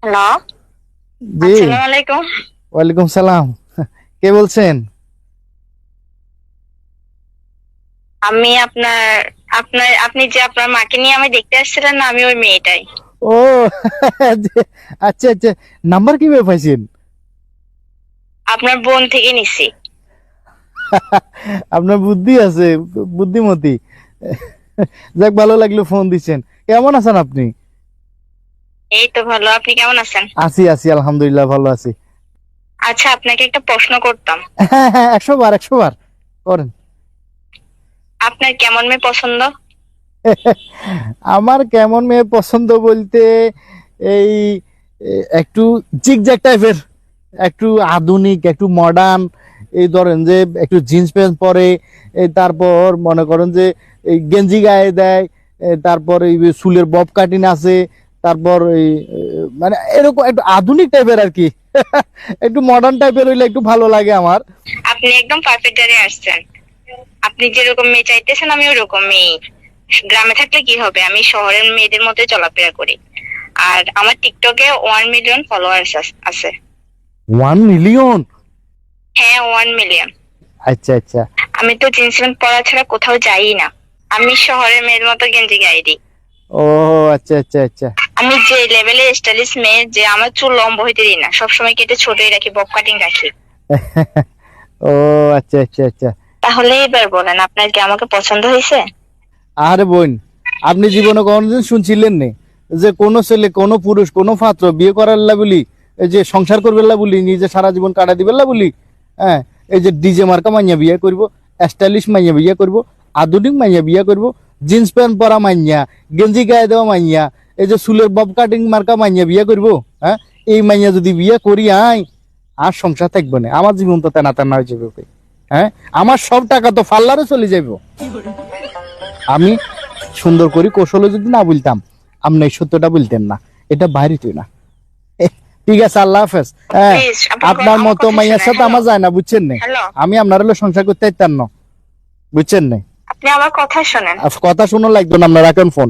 Hello, জি। আসসালামু আলাইকুম। ওয়ালাইকুম সালাম। কে বলছেন? আমি আপনি যে আপনার মাকে নিয়ে আমি দেখতে আসছিলেন না, আমি ওই মেয়েটাই। ও আচ্ছা আচ্ছা, নাম্বার কিভাবে পাইছেন? আপনার বোন থেকে নিছি। আপনার বুদ্ধি আছে, বুদ্ধিমতী। যাক, ভালো লাগলো ফোন দিচ্ছেন। কেমন আছেন আপনি? এই তো ভালো, আপনি কেমন আছেন? আছি আছি, আলহামদুলিল্লাহ ভালো আছি। আচ্ছা, আপনাকে একটা প্রশ্ন করতাম। হ্যাঁ হ্যাঁ, 100 বার 100 বার করেন। আপনার কেমন মেয়ে পছন্দ? আমার কেমন মেয়ে পছন্দ বলতে এই একটু জিগজ্যাগ টাইপের, একটু আধুনিক, একটু মডার্ন। এই ধরেন যে একটু জিন্স প্যান্ট পরে, তারপর মনে করেন যে এই গেঞ্জি গায়ে দেয়, তারপর এই চুলের বব কাটিং আছে, তারপর এই মানে এরকম একটু আধুনিক টাইপের আর কি। একটু মডার্ন টাইপের হইলে একটু ভালো লাগে আমার। আপনি একদম পারফেক্ট জায়গায় আসছেন। আপনি যেরকম মেয়ে চাইতেছেন আমি ওরকম মেয়ে। গ্রামে থাকলে কি হবে, আমি শহরের মেয়েদের মতোই চলাফেরা করি। আর আমার টিকটকে 1 মিলিয়ন ফলোয়ার্স আছে। 1 মিলিয়ন? হ্যাঁ, 1 মিলিয়ন। আচ্ছা আচ্ছা। আমি তো জিন্স প্যান্ট পরা ছাড়া কোথাও যাই না। আমি শহরের মেয়ের মতো গেঞ্জি গায়ে দিই। ও আচ্ছা আচ্ছা আচ্ছা। আমি যে লেভেলে স্টাইলিশ মেয়ে, যে আমার চুল লম্বা হইতে দিই না, সবসময় কেটে ছোটই রাখি, বব কাটিং রাখি। ও আচ্ছা আচ্ছা আচ্ছা। তাহলে এবার বলেন, আপনার কি আমাকে পছন্দ হয়েছে? আরে বোন, আপনি জীবনে কোনোদিন শুনছিলেন নে যে কোনো ছেলে, কোনো পুরুষ, কোনো পাত্র বিয়ে করার লা বলি, এই যে সংসার করবে লা বলি, নিজে সারা জীবন কাটা দিবে লা বলি, হ্যাঁ, এই যে ডিজে মার্কা মাইয়া বিয়ে করব, স্টাইলিশ মাইয়া বিয়ে করব, আধুনিক মাইয়া বিয়ে করব, জিন্স প্যান্ট পরা মাইয়া, গেঞ্জি গায়ে দেওয়া মাইয়া, এই যে চুলের বব কাটিং মার্কা মাইয়া বিয়ে করব, হ্যাঁ, এই মাইয়া যদি বিয়ে করি আর সংসার থাকবে না, আমার জীবন তো তেনা তেনা হয়ে যাবে। হ্যাঁ, আমার সব টাকা তো ফাল্লারে চলে যাইব। আমি সুন্দর করে কৌশলে যদি না বলতাম, আপনি এই সত্যটা বলতেন না, এটা বাইরে তুই না। ঠিক আছে, আল্লাহ হাফেজ। হ্যাঁ, প্লিজ আপনার আমার মতো কথা মাইয়ার শোনেন। সাথে আমার যায় না, বুঝছেন না? হ্যালো, আমি আপনার হলো সংসার করতে চাইতাম না, বুঝছেন না? আপনি আমার কথা শোনেন। কথা শুনো লাগতো না, আপনার রাখেন ফোন।